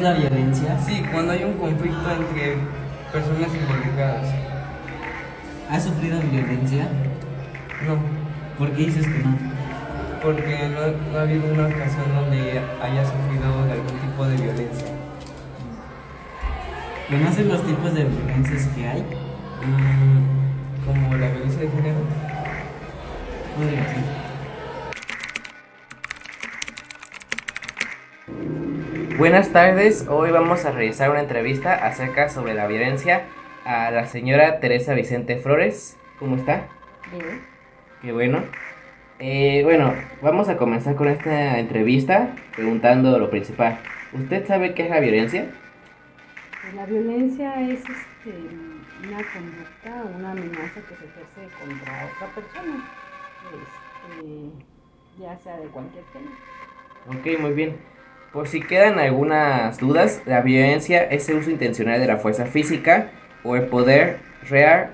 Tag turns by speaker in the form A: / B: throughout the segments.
A: La violencia.
B: Sí, cuando hay un conflicto entre personas involucradas.
A: ¿Has sufrido violencia?
B: No,
A: ¿Por qué dices que no?
B: porque no ha habido una ocasión donde haya sufrido de algún tipo de violencia.
A: ¿Conoces los tipos de violencias que hay?
B: Como la violencia de género.
A: Podría ser.
C: Buenas tardes, hoy vamos a realizar una entrevista acerca sobre la violencia a la señora Teresa Vicente Flores. ¿Cómo está?
D: Bien.
C: Qué bueno. Bueno, vamos a comenzar con esta entrevista preguntando lo principal. ¿Usted sabe qué es la violencia?
D: Pues la violencia es una conducta, una amenaza que se ejerce contra otra persona, ya sea de cualquier género.
C: Ok, muy bien. Por si quedan algunas dudas, la violencia es el uso intencional de la fuerza física o el poder real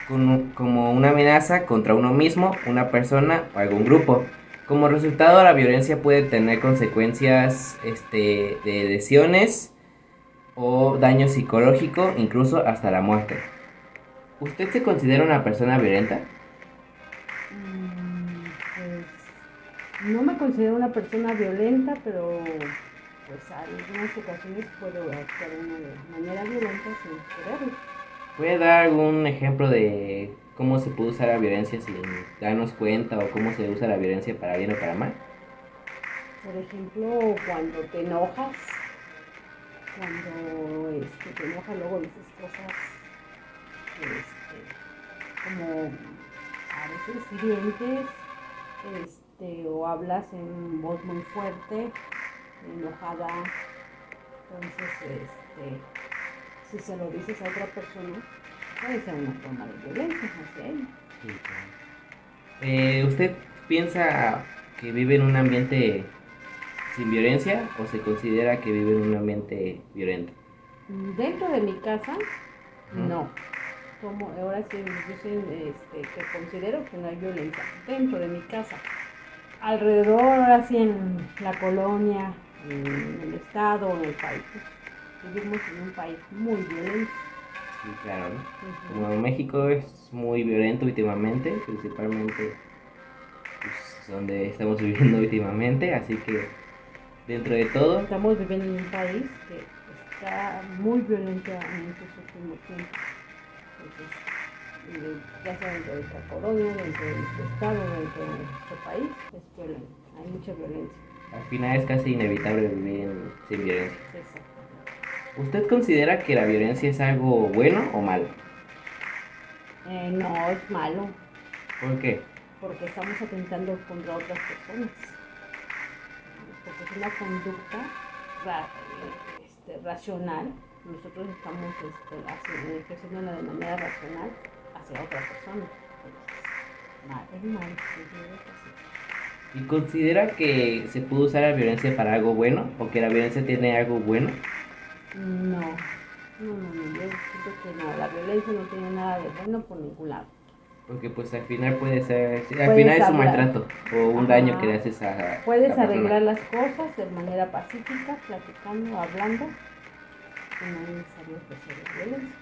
C: como una amenaza contra uno mismo, una persona o algún grupo. Como resultado, la violencia puede tener consecuencias de lesiones o daño psicológico, incluso hasta la muerte. ¿Usted se considera una persona violenta?
D: Pues no me considero una persona violenta, pero pues en algunas ocasiones puedo actuar de manera violenta sin quererlo.
C: ¿Puede dar algún ejemplo de cómo se puede usar la violencia sin darnos cuenta o cómo se usa la violencia para bien o para mal?
D: Por ejemplo, cuando te enojas, luego dices cosas como a veces hirientes, o hablas en voz muy fuerte, enojada. Entonces, si se lo dices a otra persona, puede ser una forma de violencia hacia él.
C: Sí, claro. ¿Usted piensa que vive en un ambiente sin violencia o se considera que vive en un ambiente violento?
D: Dentro de mi casa,
C: Ujú.
D: no. Ahora sí, yo soy, que considero que no hay violencia dentro de mi casa. Alrededor, ahora sí, en la colonia, en el estado, en el país, pues, vivimos en un país muy violento.
C: Sí, claro, ¿no?
D: Uh-huh.
C: Como México es muy violento últimamente, principalmente pues, donde estamos viviendo últimamente, así que dentro de todo,
D: Estamos viviendo en un país que está muy violento en estos últimos tiempos. Entonces, ya sea dentro de esta colonia, dentro de nuestro estado, dentro de nuestro país, es violento. Hay mucha violencia.
C: al final es casi inevitable vivir sin violencia.
D: Exactamente.
C: ¿Usted considera que la violencia es algo bueno o malo?
D: No es malo,
C: ¿Por qué?
D: porque estamos atentando contra otras personas, porque es una conducta racional. Nosotros estamos ejerciéndola de manera racional hacia otra persona. Entonces, es malo, considero que sí.
C: ¿Y considera que se puede usar la violencia para algo bueno o que la violencia tiene algo bueno?
D: No, yo siento que no, la violencia no tiene nada de bueno por ningún lado.
C: Porque pues al final puede ser, sí, al final
D: Puedes
C: es un
D: hablar,
C: maltrato o un daño que le
D: ajá,
C: haces a
D: puedes
C: la persona.
D: arreglar las cosas de manera pacífica, platicando, hablando, y no es necesario ejercer la violencia.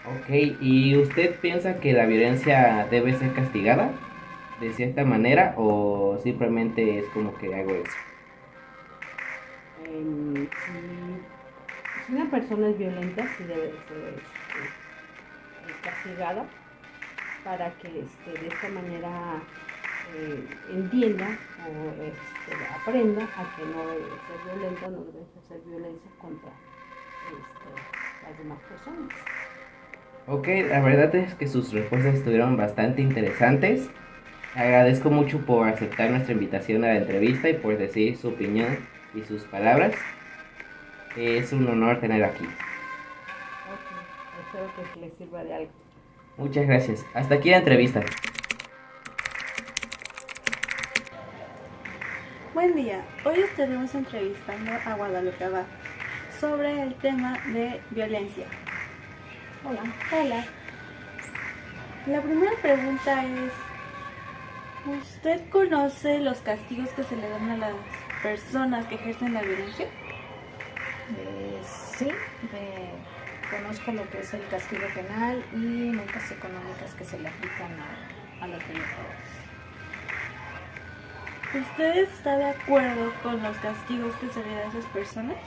C: Ok, ¿y usted piensa que la violencia debe ser castigada de cierta manera o simplemente es como que hago eso?
D: Si una persona es violenta, sí debe ser castigada para que de esta manera entienda o aprenda a que no debe ser violenta, no debe ejercer violencia contra las demás personas.
C: Ok, la verdad es que sus respuestas estuvieron bastante interesantes. Agradezco mucho por aceptar nuestra invitación a la entrevista y por decir su opinión y sus palabras. Es un honor tener aquí.
D: Ok, espero que les sirva de algo.
C: Muchas gracias. Hasta aquí la entrevista.
E: Buen día, hoy estaremos entrevistando a Guadalupe Abad sobre el tema de violencia.
D: Hola.
E: Hola, la primera pregunta es, ¿usted conoce los castigos que se le dan a las personas que ejercen la violencia?
D: Sí, conozco lo que es el castigo penal y multas económicas que se le aplican a los violadores.
E: ¿Usted está de acuerdo con los castigos que se le dan a esas personas?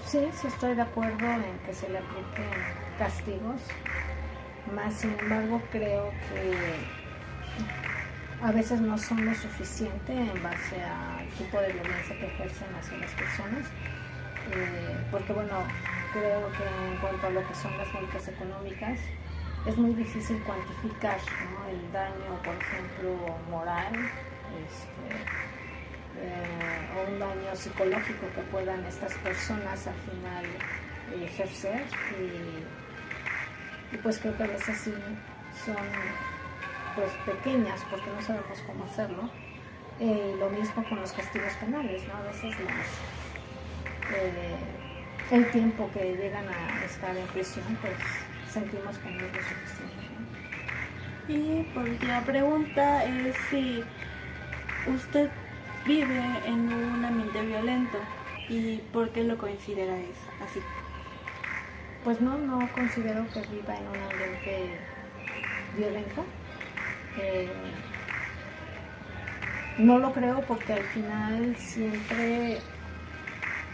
D: Sí, sí estoy de acuerdo en que se le apliquen castigos, más sin embargo creo que a veces no son lo suficiente en base al tipo de violencia que ejercen hacia las personas, porque bueno, creo que en cuanto a lo que son las multas económicas, es muy difícil cuantificar, ¿no?, el daño, por ejemplo, moral, o un daño psicológico que puedan estas personas al final ejercer, y pues creo que a veces sí son pues pequeñas porque no sabemos cómo hacerlo. Lo mismo con los castigos penales, ¿no? A veces el tiempo que llegan a estar en prisión pues sentimos que no es lo suficiente, ¿no?
E: Y por última pregunta es si usted vive en un ambiente violento y por qué lo considera así.
D: Pues no considero que viva en un ambiente violento. No lo creo porque al final siempre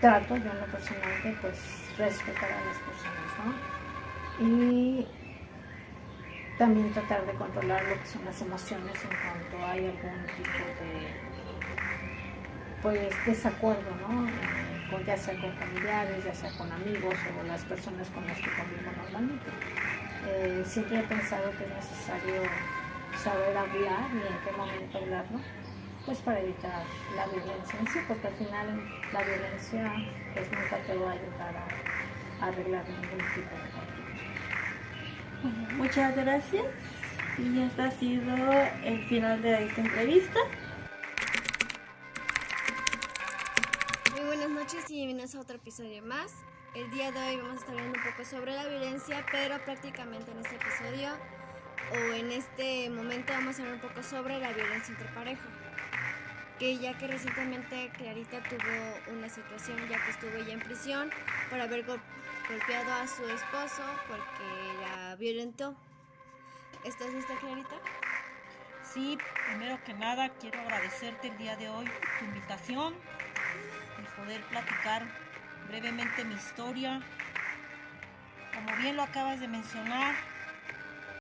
D: trato yo en lo personal de pues respetar a las personas, ¿no? Y también tratar de controlar lo que son las emociones en cuanto hay algún tipo de pues desacuerdo, ¿no? Ya sea con familiares, ya sea con amigos o las personas con las que convivo normalmente. Siempre he pensado que es necesario saber hablar y en qué momento hablarlo, pues para evitar la violencia en sí, porque al final la violencia pues nunca te va a ayudar a arreglar ningún tipo de conflicto.
E: Bueno, muchas gracias y este ha sido el final de esta entrevista.
F: Muy buenas noches y bienvenidos a otro episodio más. El día de hoy vamos a estar hablando un poco sobre la violencia, pero prácticamente en este episodio o en este momento vamos a hablar un poco sobre la violencia entre pareja. Ya que recientemente Clarita tuvo una situación ya que estuvo ella en prisión por haber golpeado a su esposo porque la violentó. ¿Estás lista, Clarita?
G: Sí, primero que nada quiero agradecerte el día de hoy tu invitación y poder platicar brevemente mi historia. Como bien lo acabas de mencionar,